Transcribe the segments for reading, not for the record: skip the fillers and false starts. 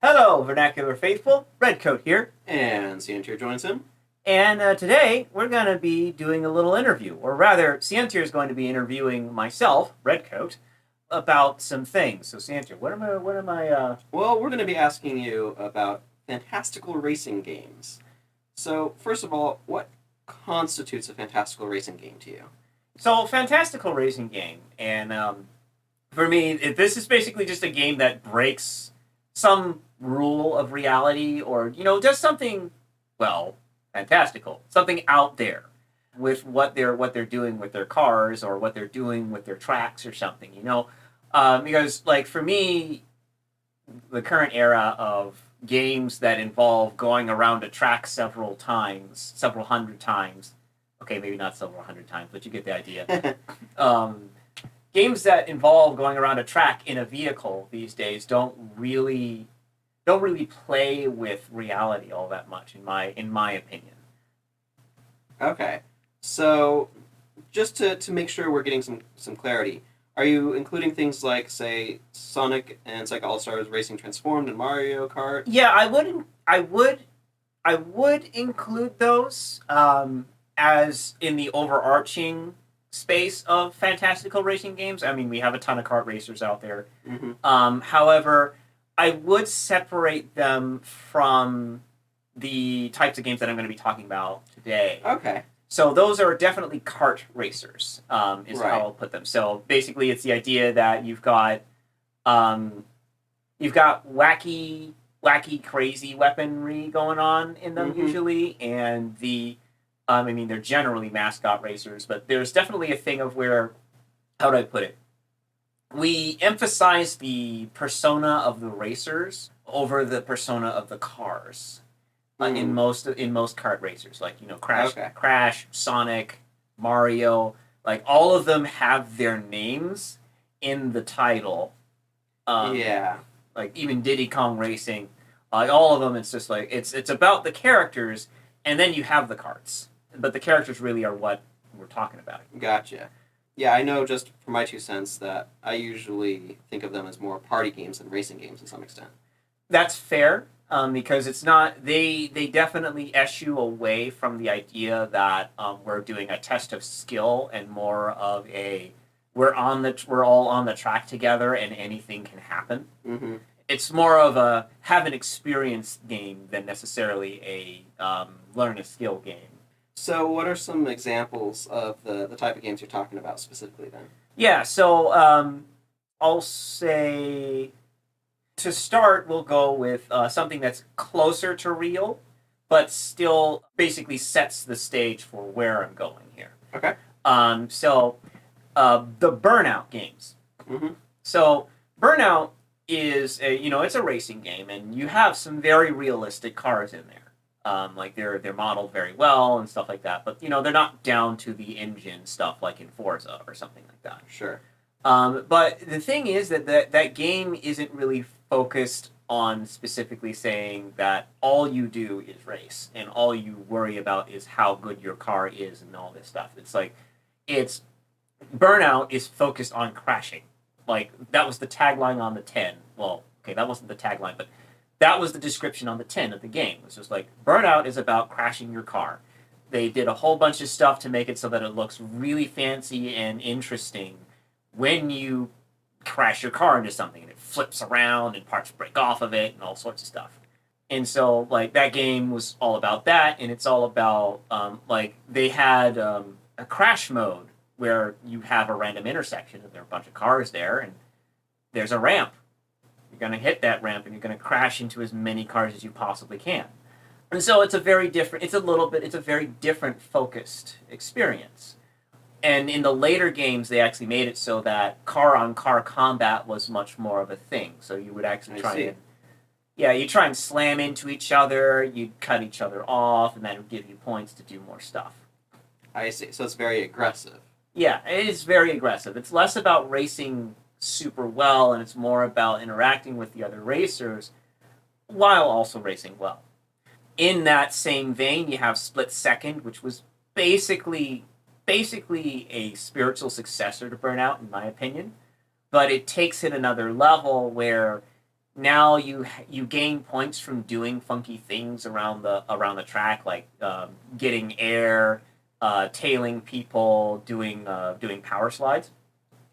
Hello, Vernacular Faithful. Redcoat here. And Ciantier joins him. And today we're going to be doing a little interview. Or rather, Ciantier is going to be interviewing myself, Redcoat, about some things. So, Ciantier, Well, we're going to be asking you about fantastical racing games. So, first of all, what constitutes a fantastical racing game to you? So, Fantastical Racing Game. And for me, this is basically just a game that breaks some rule of reality or, does something, well, fantastical. Something out there with what they're doing with their cars or what they're doing with their tracks or something. Because, like, for me, the current era of games that involve going around a track several times, several hundred times, okay, maybe not several hundred times, but you get the idea. um, Games that involve going around a track in a vehicle these days don't really play with reality all that much in my opinion. Okay. So, just to make sure we're getting some clarity, are you including things like, say, Sonic and Sega All-Stars Racing Transformed and Mario Kart? Yeah, I would include those as in the overarching space of fantastical racing games. I mean, we have a ton of kart racers out there. Mm-hmm. However, I would separate them from the types of games that I'm going to be talking about today. Okay. So those are definitely kart racers, is Right. how I'll put them. So basically, it's the idea that um, you've got wacky, crazy weaponry going on in them Mm-hmm. usually, and I mean, they're generally mascot racers, but there's definitely a thing of where, how do I put it? We emphasize the persona of the racers over the persona of the cars in most kart racers, like Okay. Crash, Sonic, Mario, like all of them have their names in the title. Yeah. Like even Diddy Kong Racing, all of them. It's just like it's about the characters, and then you have the karts, but the characters really are what we're talking about. Gotcha. Yeah, I know just from my 2 cents that I usually think of them as more party games than racing games to some extent. That's fair, because it's not. They definitely eschew away from the idea that we're doing a test of skill and more of a we're all on the track together and anything can happen. Mm-hmm. It's more of a have an experience game than necessarily a learn a skill game. So, what are some examples of the type of games you're talking about specifically then? Yeah, so I'll say to start, we'll go with something that's closer to real, but still basically sets the stage for where I'm going here. Okay. The Burnout games. Mm-hmm. So Burnout is it's a racing game, and you have some very realistic cars in there. Like they're modeled very well and stuff like that, but they're not down to the engine stuff like in Forza or something like that. Sure. But the thing is that game isn't really focused on specifically saying that all you do is race and all you worry about is how good your car is and all this stuff. It's like it's Burnout is focused on crashing. Like that was the tagline on the 10. Well, okay, that wasn't the tagline, but that was the description on the 10 of the game. It was just like Burnout is about crashing your car. They did a whole bunch of stuff to make it so that it looks really fancy and interesting when you crash your car into something and it flips around and parts break off of it and all sorts of stuff. And so, like, that game was all about that, and it's all about, like, they had a crash mode where you have a random intersection and there are a bunch of cars there, and there's a ramp. You're going to hit that ramp and you're going to crash into as many cars as you possibly can. And so it's a very different focused experience. And in the later games, they actually made it so that car-on-car combat was much more of a thing. So you would actually you try and slam into each other, you'd cut each other off, and that would give you points to do more stuff. I see. So it's very aggressive. Yeah, it is very aggressive. It's less about racing super well, and it's more about interacting with the other racers while also racing well. In that same vein, you have Split Second, which was basically a spiritual successor to Burnout, in my opinion. But it takes it another level where now you gain points from doing funky things around the track, like getting air, tailing people, doing power slides.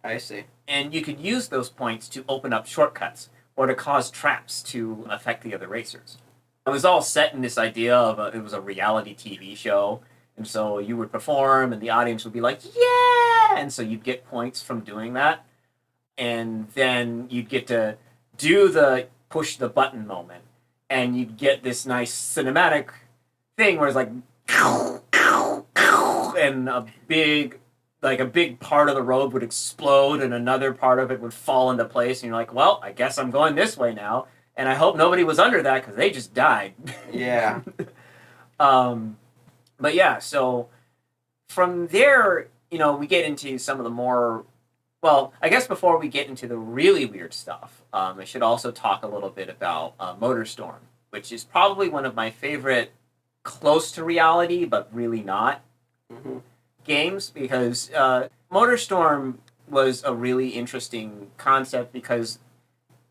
I see. And you could use those points to open up shortcuts or to cause traps to affect the other racers. It was all set in this idea of it was a reality TV show, and so you would perform, and the audience would be like, "Yeah!" And so you'd get points from doing that, and then you'd get to do the push the button moment, and you'd get this nice cinematic thing where it's like, and a big part of the road would explode and another part of it would fall into place, and you're like, well, I guess I'm going this way now, and I hope nobody was under that because they just died. Yeah. But yeah, so from there, we get into some of the more, well, I guess before we get into the really weird stuff, I should also talk a little bit about Motorstorm, which is probably one of my favorite close to reality, but really not, games, because Motorstorm was a really interesting concept because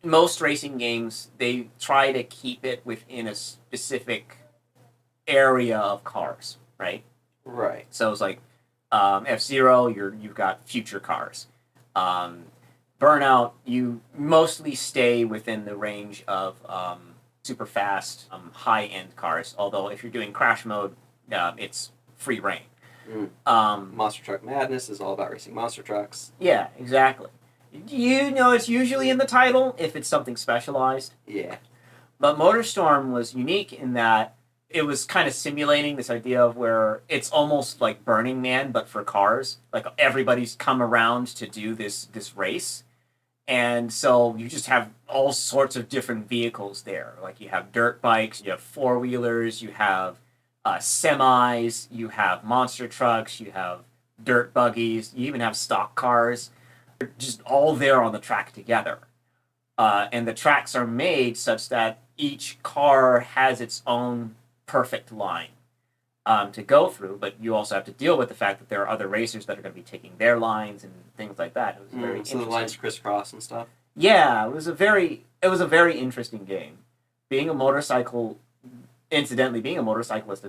most racing games, they try to keep it within a specific area of cars, right? Right. So it's like F-Zero, you've got future cars. Burnout, you mostly stay within the range of super fast, high-end cars, although if you're doing crash mode, it's free reign. Monster Truck Madness is all about racing monster trucks. Yeah, exactly. It's usually in the title if it's something specialized. Yeah. But Motorstorm was unique in that it was kind of simulating this idea of where it's almost like Burning Man, but for cars. Like everybody's come around to do this race. And so you just have all sorts of different vehicles there. Like you have dirt bikes, you have four-wheelers, you have semis, you have monster trucks, you have dirt buggies, you even have stock cars. They're just all there on the track together. And the tracks are made such that each car has its own perfect line to go through, but you also have to deal with the fact that there are other racers that are going to be taking their lines and things like that. It was very interesting. So the lines crisscross and stuff. Yeah, it was a very interesting game. Being a motorcyclist in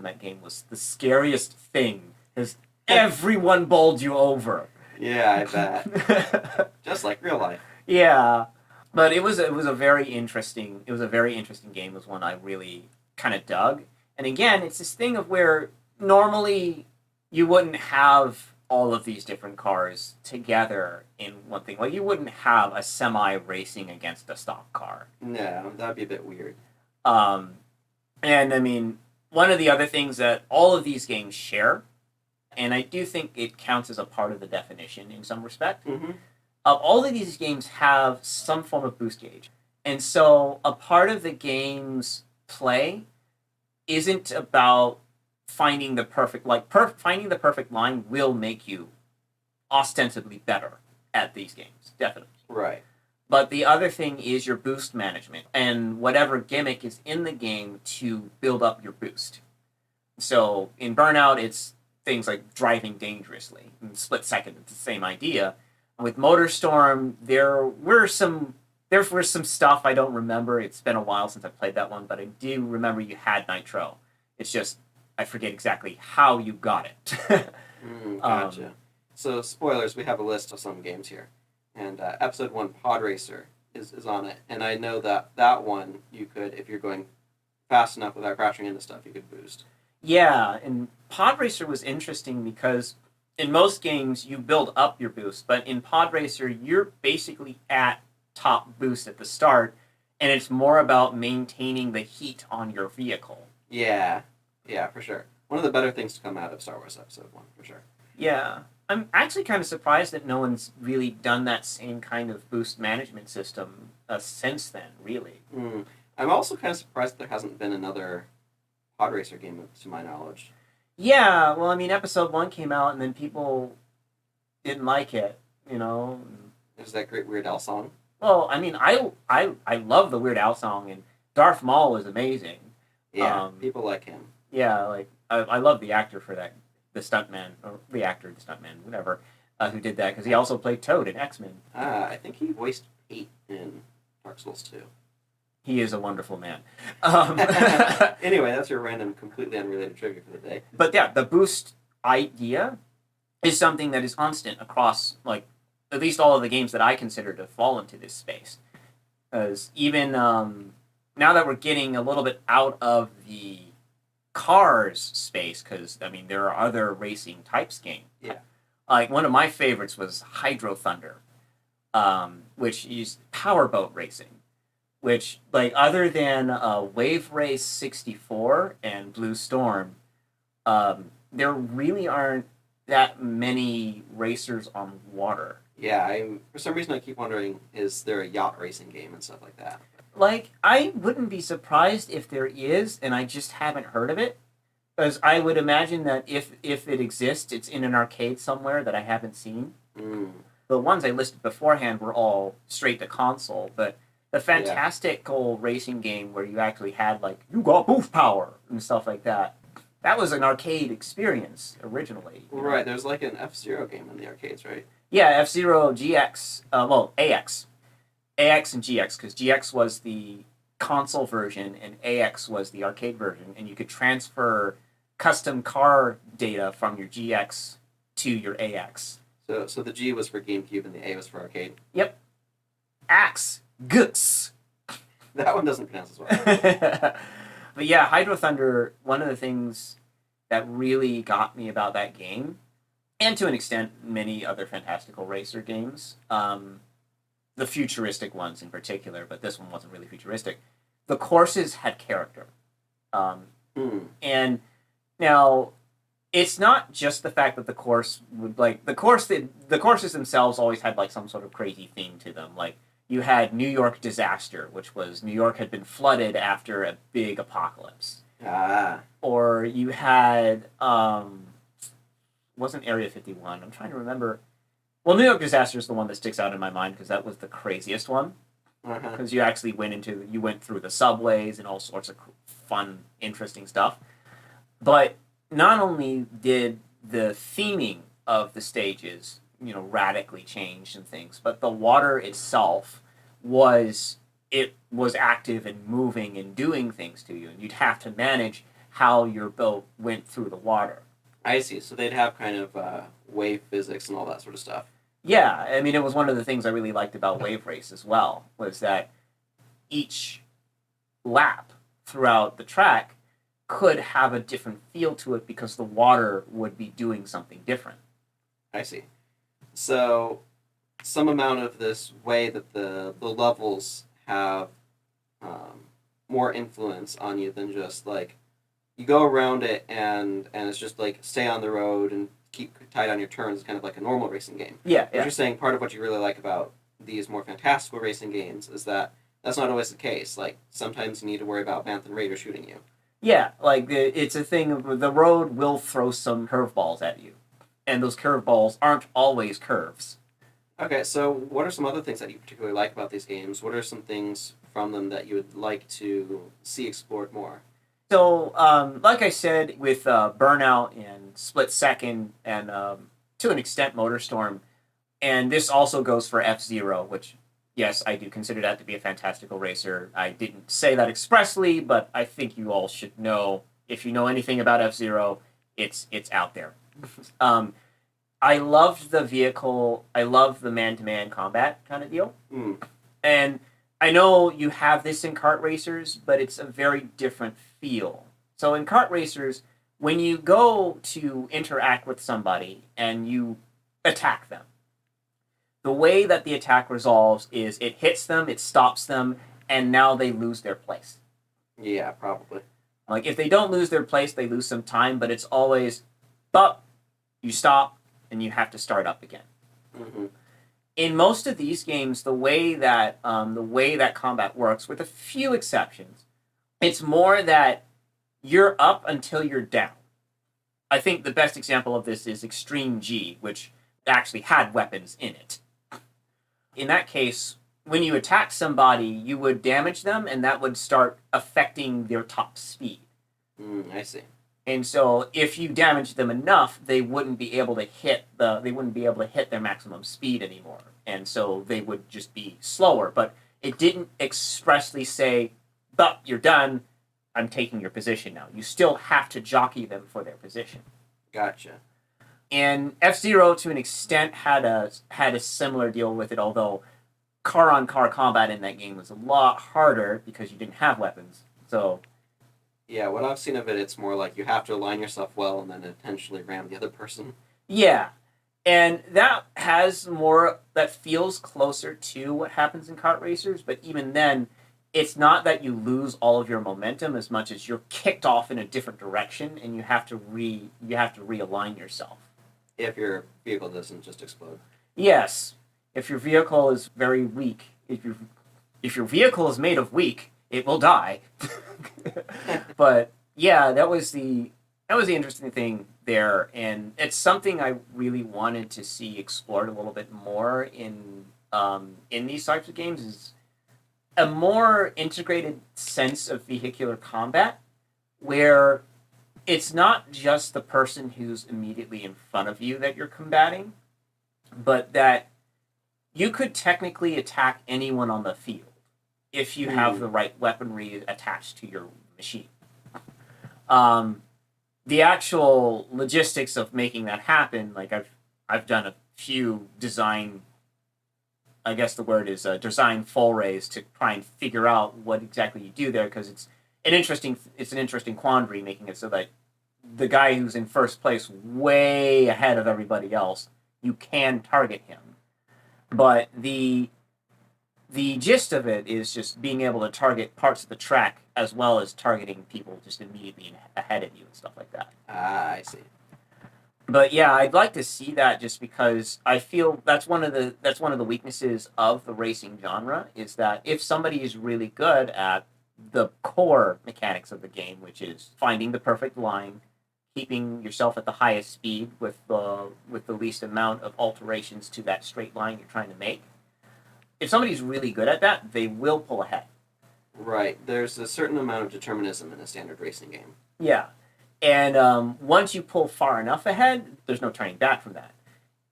that game was the scariest thing, because everyone bowled you over. Yeah, I bet. Just like real life. Yeah, but it was a very interesting game. It was one I really kind of dug. And again, it's this thing of where normally you wouldn't have all of these different cars together in one thing. Like you wouldn't have a semi racing against a stock car. No, that'd be a bit weird. And I mean, one of the other things that all of these games share, and I do think it counts as a part of the definition in some respect, all of these games have some form of boost gauge. And so a part of the game's play isn't about finding the perfect, finding the perfect line will make you ostensibly better at these games, definitely. Right. But the other thing is your boost management and whatever gimmick is in the game to build up your boost. So in Burnout, it's things like driving dangerously. In Split Second, it's the same idea. With Motorstorm, there were some stuff I don't remember. It's been a while since I played that one, but I do remember you had nitro. It's just I forget exactly how you got it. Gotcha. So spoilers, we have a list of some games here. And episode 1, Pod Racer, is on it. And I know that one you could, if you're going fast enough without crashing into stuff, you could boost. Yeah, and Pod Racer was interesting because in most games you build up your boost, but in Pod Racer you're basically at top boost at the start, and it's more about maintaining the heat on your vehicle. Yeah, for sure. One of the better things to come out of Star Wars Episode 1, for sure. Yeah. I'm actually kind of surprised that no one's really done that same kind of boost management system since then, really. I'm also kind of surprised that there hasn't been another Pod Racer game, to my knowledge. Yeah, well, I mean, Episode 1 came out, and then people didn't like it, you know? There's that great Weird Al song. Well, I mean, I love the Weird Al song, and Darth Maul is amazing. Yeah, people like him. Yeah, like, I love the actor for that. The stuntman, or the actor, the stuntman, whatever, who did that, because he also played Toad in X-Men. I think he voiced Pete in Dark Souls 2. He is a wonderful man. Um, Anyway, that's your random, completely unrelated trivia for the day. but yeah, the boost idea is something that is constant across, like, at least all of the games that I consider to fall into this space. Because even now that we're getting a little bit out of the cars space, because, I mean, there are other racing types game. Yeah. Like, one of my favorites was Hydrothunder, which is powerboat racing. Which, like, other than Wave Race 64 and Blue Storm, there really aren't that many racers on water. Yeah, for some reason I keep wondering, is there a yacht racing game and stuff like that? Like, I wouldn't be surprised if there is, and I just haven't heard of it. Because I would imagine that if it exists, it's in an arcade somewhere that I haven't seen. Mm. The ones I listed beforehand were all straight to console, but the fantastical racing game where you actually had, like, you got boost power and stuff like that, that was an arcade experience originally. Right, there's like an F-Zero game in the arcades, right? Yeah, F-Zero GX, AX. AX and GX, because GX was the console version and AX was the arcade version, and you could transfer custom car data from your GX to your AX. So the G was for GameCube and the A was for arcade? Yep. Axe. Guts. That one doesn't pronounce as well. But yeah, Hydro Thunder, one of the things that really got me about that game, and to an extent many other Fantastical Racer games, the futuristic ones in particular, but this one wasn't really futuristic, the courses had character. And now, it's not just the fact that the course would, like, the courses themselves always had, like, some sort of crazy theme to them. Like, you had New York Disaster, which was New York had been flooded after a big apocalypse. Or you had, wasn't Area 51. I'm trying to remember. Well, New York Disaster is the one that sticks out in my mind because that was the craziest one. Because you actually went through the subways and all sorts of fun, interesting stuff. But not only did the theming of the stages, radically change and things, but the water itself was active and moving and doing things to you, and you'd have to manage how your boat went through the water. I see. So they'd have kind of wave physics and all that sort of stuff. Yeah, I mean, it was one of the things I really liked about Wave Race as well, was that each lap throughout the track could have a different feel to it because the water would be doing something different. I see. So, some amount of this way that the levels have more influence on you than just, like, you go around it and it's just, like, stay on the road and keep tight on your turns, kind of like a normal racing game. Yeah. But you're saying part of what you really like about these more fantastical racing games is that that's not always the case. Like, sometimes you need to worry about Bantha and Raider shooting you. Yeah, like, it's a thing of the road will throw some curveballs at you. And those curveballs aren't always curves. Okay, so what are some other things that you particularly like about these games? What are some things from them that you would like to see explored more? So, like I said, with Burnout and Split Second, and to an extent Motorstorm, and this also goes for F-Zero, which, yes, I do consider that to be a fantastical racer. I didn't say that expressly, but I think you all should know. If you know anything about F-Zero, it's out there. I loved the vehicle. I love the man-to-man combat kind of deal. And I know you have this in Kart Racers, but it's a very different feel. So in Kart Racers, when you go to interact with somebody and you attack them, the way that the attack resolves is it hits them, it stops them, and now they lose their place. Yeah, probably. Like, if they don't lose their place, they lose some time, but it's always, but you stop, and you have to start up again. In most of these games, the way that combat works, with a few exceptions, it's more that you're up until you're down. I think the best example of this is Extreme G, which actually had weapons in it. In that case, when you attack somebody, you would damage them, and that would start affecting their top speed. I see. And so, if you damage them enough, they wouldn't be able to hit their maximum speed anymore, and so they would just be slower. But it didn't expressly say, "But you're done. I'm taking your position now." You still have to jockey them for their position. Gotcha. And F-Zero, to an extent, had a similar deal with it, although car-on-car combat in that game was a lot harder because you didn't have weapons. So Yeah, what I've seen of it, it's more like you have to align yourself well and then intentionally ram the other person. yeah, and that feels closer to what happens in Kart Racers, but even then, it's not that you lose all of your momentum as much as you're kicked off in a different direction and you have to realign yourself. If your vehicle doesn't just explode. Yes, if your vehicle is very weak, if your vehicle is made of weak, it will die. But yeah, that was the interesting thing there, and it's something I really wanted to see explored a little bit more in these types of games, is a more integrated sense of vehicular combat, where it's not just the person who's immediately in front of you that you're combating, but that you could technically attack anyone on the field if you have the right weaponry attached to your machine. The actual logistics of making that happen, like I've done a few design, I guess the word is design forays to try and figure out what exactly you do there, because it's an interesting quandary, making it so that the guy who's in first place, way ahead of everybody else, you can target him. But the gist of it is just being able to target parts of the track as well as targeting people just immediately ahead of you and stuff like that. Ah, I see. But yeah, I'd like to see that, just because I feel that's one of the weaknesses of the racing genre, is that if somebody is really good at the core mechanics of the game, which is finding the perfect line, keeping yourself at the highest speed with the least amount of alterations to that straight line you're trying to make. If somebody's really good at that, they will pull ahead. Right. There's a certain amount of determinism in a standard racing game. Yeah. And once you pull far enough ahead, there's no turning back from that.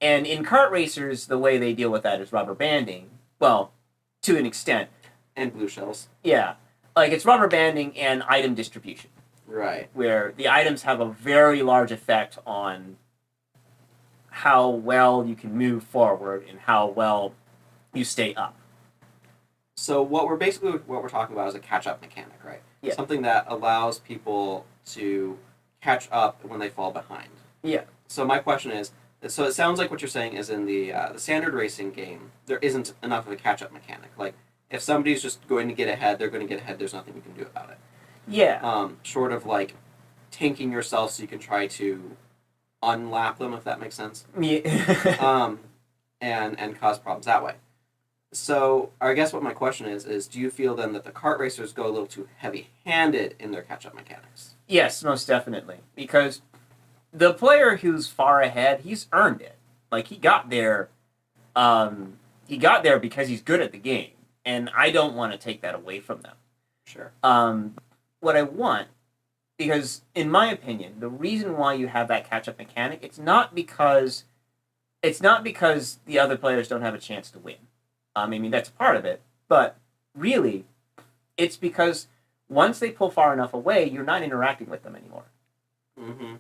And in Kart Racers, the way they deal with that is rubberbanding. Well, to an extent. And blue shells. Yeah. Like, it's rubberbanding and item distribution. Right. Where the items have a very large effect on how well you can move forward and how well you stay up. So what we're talking about is a catch-up mechanic, right? Yeah. Something that allows people to catch up when they fall behind. Yeah. So my question is, so it sounds like what you're saying is in the standard racing game, there isn't enough of a catch-up mechanic. Like, if somebody's just going to get ahead, they're going to get ahead. There's nothing you can do about it. Yeah. Short of, like, tanking yourself so you can try to unlap them, if that makes sense. Yeah. And cause problems that way. So, I guess what my question is do you feel then that the kart racers go a little too heavy-handed in their catch-up mechanics? Yes, most definitely. Because the player who's far ahead, he's earned it. Like, he got there because he's good at the game. And I don't want to take that away from them. Sure. What I want, because in my opinion, the reason why you have that catch-up mechanic, it's not because the other players don't have a chance to win. I mean, that's part of it, but really, it's because once they pull far enough away, you're not interacting with them anymore. Mm-hmm.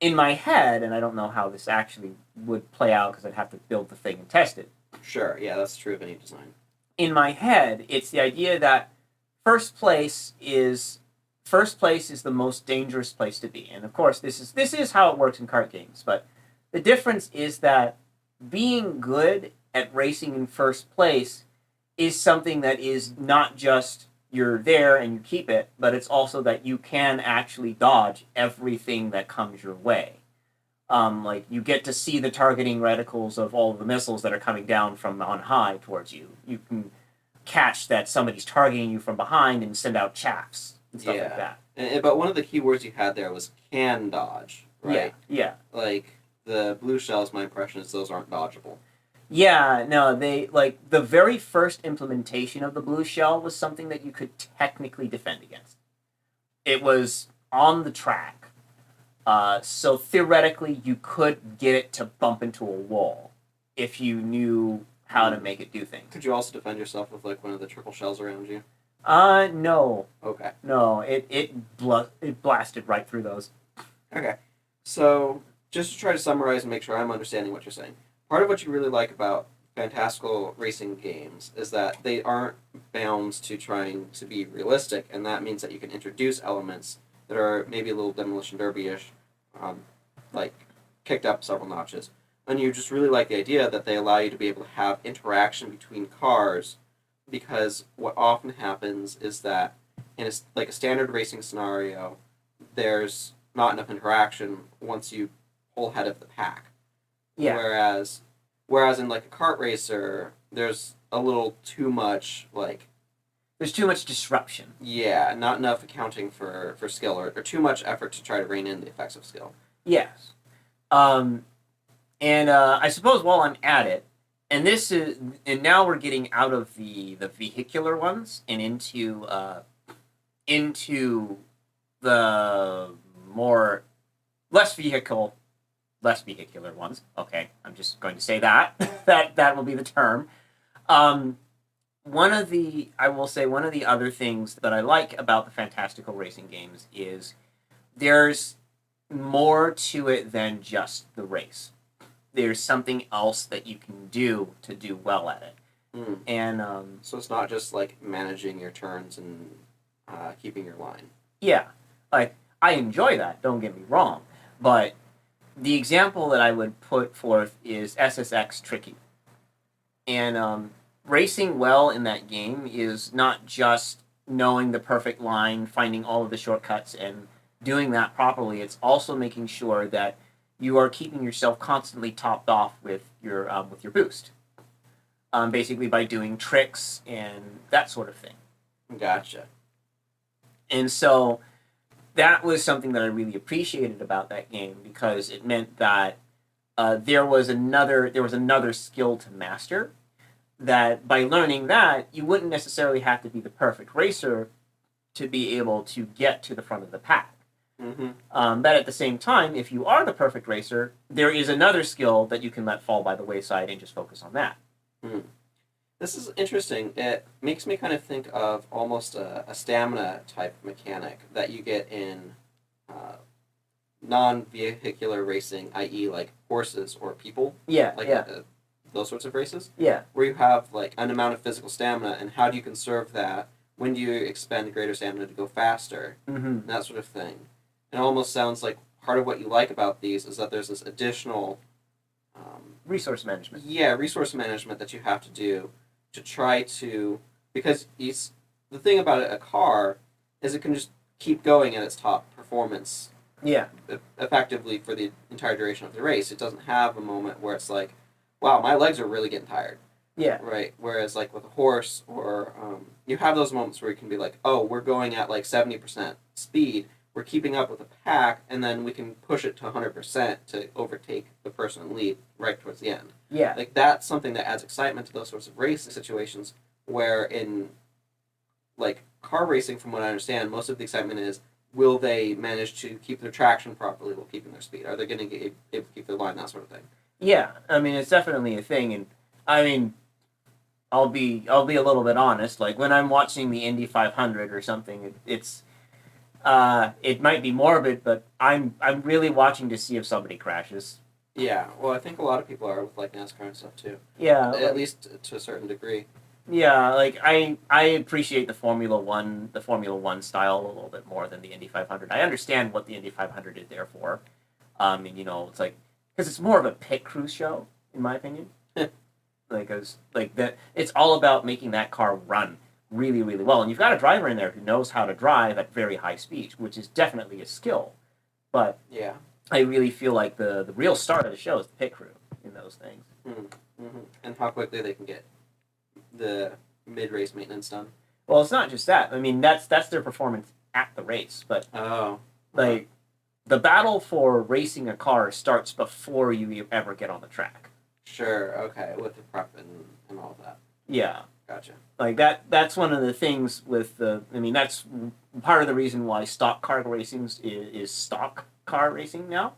In my head, and I don't know how this actually would play out because I'd have to build the thing and test it. Sure, yeah, that's true of any design. In my head, it's the idea that first place is the most dangerous place to be, and of course, this is how it works in kart games. But the difference is that being good at racing in first place is something that is not just you're there and you keep it, but it's also that you can actually dodge everything that comes your way. Like, you get to see the targeting reticles of all of the missiles that are coming down from on high towards you. You can catch that somebody's targeting you from behind and send out chaffs and stuff like that. But one of the key words you had there was can dodge, right? Yeah. Like, the blue shells, my impression is those aren't dodgeable. Yeah, no, the very first implementation of the blue shell was something that you could technically defend against. It was on the track, so theoretically you could get it to bump into a wall if you knew how to make it do things. Could you also defend yourself with like one of the triple shells around you? No. Okay. No, it blasted right through those. Okay. So, just to try to summarize and make sure I'm understanding what you're saying, part of what you really like about Fantastical Racing games is that they aren't bound to trying to be realistic, and that means that you can introduce elements that are maybe a little Demolition Derby-ish, like kicked up several notches. And you just really like the idea that they allow you to be able to have interaction between cars, because what often happens is that in a standard racing scenario, there's not enough interaction once you pull ahead of the pack. Yeah. Whereas in like a kart racer, there's a little too much like. There's too much disruption. Yeah, not enough accounting for skill, or too much effort to try to rein in the effects of skill. Yes. And I suppose while I'm at it, and now we're getting out of the vehicular ones and into the more less vehicular ones. Okay, I'm just going to say that that will be the term. One of the other things that I like about the Fantastical Racing games is there's more to it than just the race. There's something else that you can do to do well at it. Mm. And so it's not just like managing your turns and keeping your line. Yeah, like I enjoy that. Don't get me wrong, but the example that I would put forth is SSX Tricky, and racing well in that game is not just knowing the perfect line, finding all of the shortcuts, and doing that properly. It's also making sure that you are keeping yourself constantly topped off with your boost, basically by doing tricks and that sort of thing. Gotcha. And so that was something that I really appreciated about that game, because it meant that there was another skill to master. That by learning that, you wouldn't necessarily have to be the perfect racer to be able to get to the front of the pack. Mm-hmm. But at the same time, if you are the perfect racer, there is another skill that you can let fall by the wayside and just focus on that. Mm. This is interesting. It makes me kind of think of almost a stamina type mechanic that you get in non-vehicular racing, i.e. like horses or people. Yeah, like yeah. Those sorts of races. Yeah. Where you have like an amount of physical stamina, and how do you conserve that? When do you expend greater stamina to go faster? Mm-hmm. That sort of thing. It almost sounds like part of what you like about these is that there's this additional resource management. Yeah, resource management that you have to do to try to, because the thing about a car is it can just keep going at its top performance. Yeah. Effectively for the entire duration of the race. It doesn't have a moment where it's like, wow, my legs are really getting tired. Yeah. Right. Whereas like with a horse, or you have those moments where you can be like, oh, we're going at like 70% speed. We're keeping up with the pack, and then we can push it to 100% to overtake the person in lead right towards the end. Yeah. Like that's something that adds excitement to those sorts of race situations, where in like car racing, from what I understand, most of the excitement is, will they manage to keep their traction properly while keeping their speed? Are they going to be able to keep their line, that sort of thing? Yeah, I mean, it's definitely a thing, and I mean, I'll be a little bit honest. Like when I'm watching the Indy 500 or something, it might be morbid, but I'm really watching to see if somebody crashes. Yeah, well, I think a lot of people are with like NASCAR and stuff too. Yeah, at least to a certain degree. Yeah, like I appreciate the Formula One style a little bit more than the Indy 500. I understand what the Indy 500 is there for, and it's like, because it's more of a pit crew show, in my opinion. It's all about making that car run really, really well, and you've got a driver in there who knows how to drive at very high speeds, which is definitely a skill. But yeah, I really feel like the real start of the show is the pit crew in those things. Mm-hmm. And how quickly they can get the mid-race maintenance done. Well, it's not just that. I mean, that's their performance at the race, but the battle for racing a car starts before you ever get on the track. Sure. Okay. With the prep and all of that. Yeah. Gotcha. Like that's one of the things with that's part of the reason why stock car racing is stock car racing now,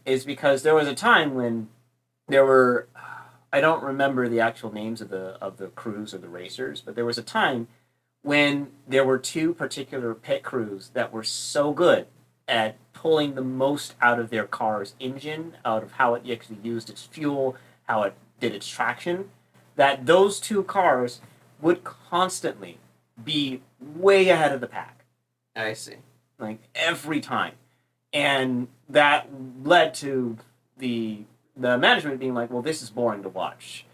is because there was a time when there were, I don't remember the actual names of the crews or the racers, but there was a time when there were two particular pit crews that were so good at pulling the most out of their car's engine, out of how it actually used its fuel, how it did its traction, that those two cars would constantly be way ahead of the pack. I see. Like every time. And that led to the management being like, well, this is boring to watch.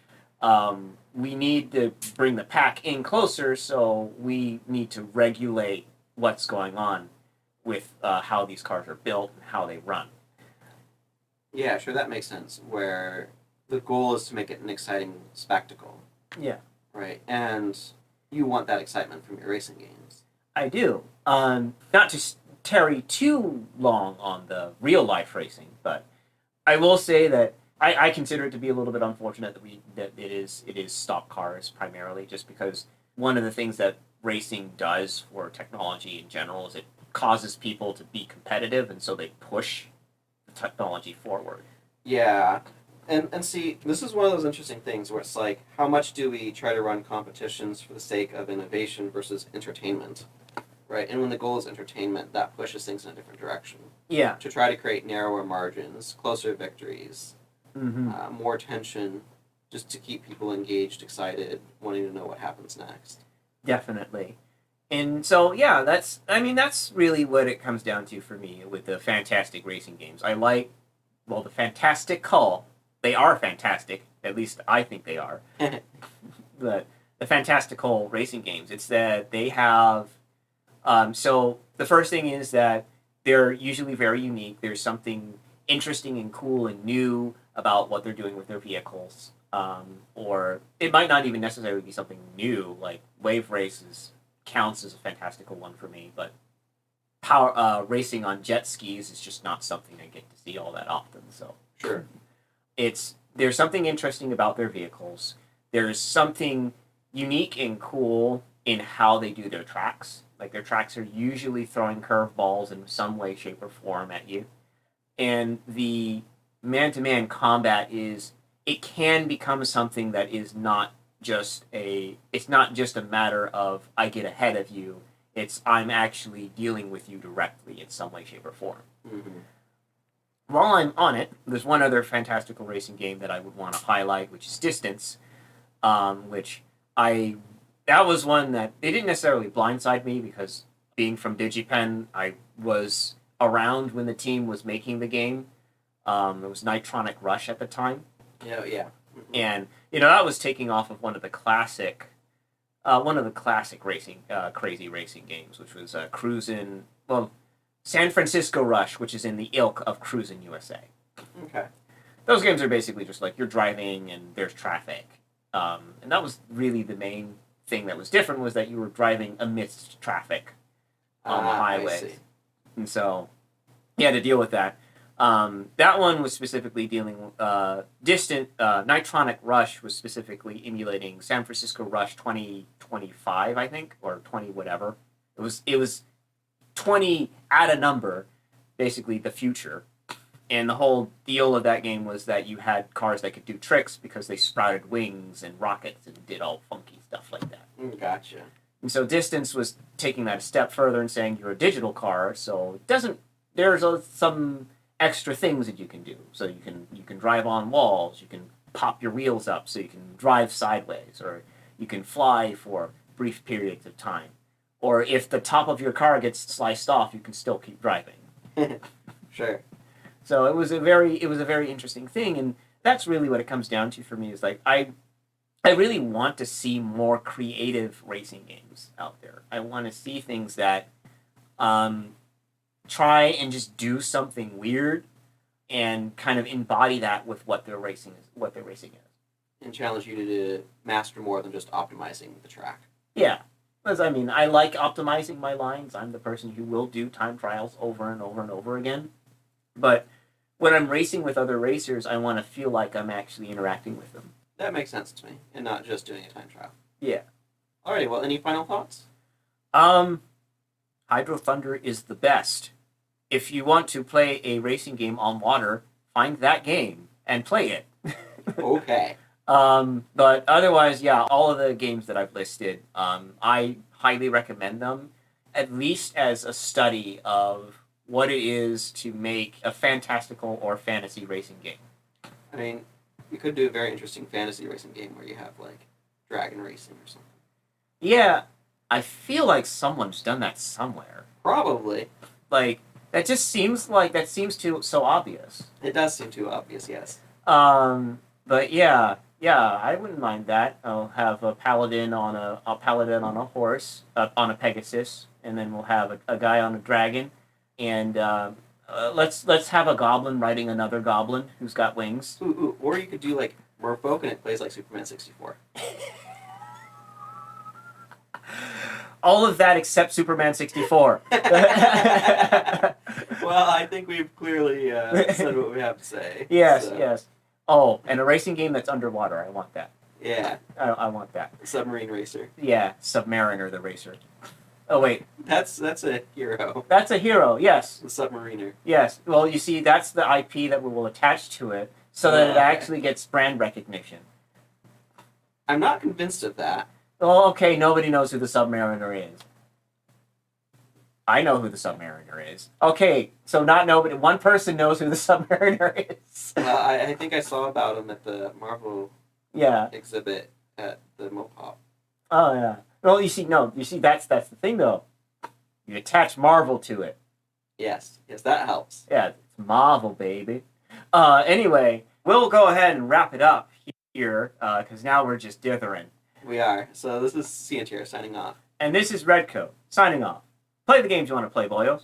We need to bring the pack in closer, so we need to regulate what's going on with how these cars are built and how they run. Yeah, sure, that makes sense. Where the goal is to make it an exciting spectacle. Yeah. Right, and you want that excitement from your racing games. I do. Not to tarry too long on the real life racing, but I will say that I consider it to be a little bit unfortunate that it is stock cars primarily, just because one of the things that racing does for technology in general is it causes people to be competitive, and so they push the technology forward. Yeah, and see, this is one of those interesting things where it's like, how much do we try to run competitions for the sake of innovation versus entertainment? Right, and when the goal is entertainment, that pushes things in a different direction. Yeah. To try to create narrower margins, closer victories, more tension, just to keep people engaged, excited, wanting to know what happens next. Definitely. And so, yeah, that's really what it comes down to for me with the fantastic racing games. I like, well, the fantastical, they are fantastic, at least I think they are. the fantastical racing games. It's that they have, so the first thing is that they're usually very unique. There's something interesting and cool and new about what they're doing with their vehicles. Or it might not even necessarily be something new, like Wave Races counts as a fantastical one for me, but power racing on jet skis is just not something I get to see all that often. So sure, there's something interesting about their vehicles. There's something unique and cool in how they do their tracks. Like their tracks are usually throwing curveballs in some way, shape, or form at you, and the man-to-man combat it can become something that is not just it's not just a matter of I get ahead of you. It's I'm actually dealing with you directly in some way, shape, or form. Mm-hmm. While I'm on it, there's one other fantastical racing game that I would want to highlight, which is Distance, that was one that it didn't necessarily blindside me because being from DigiPen, I was around when the team was making the game. It was Nitronic Rush at the time. Yeah. Mm-hmm. And that was taking off of one of the classic racing, crazy racing games, which was Cruis'n. Well, San Francisco Rush, which is in the ilk of Cruis'n USA. Okay. Those games are basically just like you're driving and there's traffic, and that was really the main thing that was different was that you were driving amidst traffic on the highways, and so you had to deal with that. That one was specifically dealing Nitronic Rush was specifically emulating San Francisco Rush 2025, I think, or 20 whatever. It was 20 add a number, basically the future. And the whole deal of that game was that you had cars that could do tricks because they sprouted wings and rockets and did all funky stuff like that. Gotcha. And so Distance was taking that a step further and saying you're a digital car, so it doesn't. There's some extra things that you can do. So you can drive on walls, you can pop your wheels up so you can drive sideways, or you can fly for brief periods of time. Or if the top of your car gets sliced off, you can still keep driving. Sure. So it was a very interesting thing, and that's really what it comes down to for me. Is like I really want to see more creative racing games out there. I want to see things that try and just do something weird and kind of embody that with what their racing is. And challenge you to master more than just optimizing the track. Yeah. Because, I like optimizing my lines. I'm the person who will do time trials over and over and over again. But when I'm racing with other racers, I want to feel like I'm actually interacting with them. That makes sense to me, and not just doing a time trial. Yeah. Alrighty, well, any final thoughts? Hydrothunder is the best. If you want to play a racing game on water, find that game and play it. Okay. But otherwise, yeah, all of the games that I've listed, I highly recommend them, at least as a study of what it is to make a fantastical or fantasy racing game. I mean, you could do a very interesting fantasy racing game where you have like dragon racing or something. Yeah, I feel like someone's done that somewhere. Probably. Like that seems too so obvious. It does seem too obvious, yes. But yeah, I wouldn't mind that. I'll have a paladin on a horse, on a Pegasus, and then we'll have a guy on a dragon, and let's have a goblin riding another goblin who's got wings. Ooh. Or you could do like Merfolk and it plays like Superman 64. All of that except Superman 64. Well, I think we've clearly said what we have to say. Yes, so. yes. Oh, and a racing game that's underwater. I want that. Yeah. I want that. Submarine Racer. Yeah, Submariner the Racer. Oh, wait. That's a hero. That's a hero, yes. The Submariner. Yes. Well, you see, that's the IP that we will attach to it so that it okay. actually gets brand recognition. I'm not convinced of that. Well, okay, nobody knows who the Submariner is. I know who the Submariner is. Okay, so not nobody. One person knows who the Submariner is. Well, I think I saw about him at the Marvel exhibit at the Mopop. Oh, yeah. Well, you see, that's the thing, though. You attach Marvel to it. Yes, that helps. Yeah, it's Marvel, baby. Anyway, we'll go ahead and wrap it up here, because now we're just dithering. We are. So this is Ciantier signing off. And this is Redcoat, signing off. Play the games you want to play, boyos.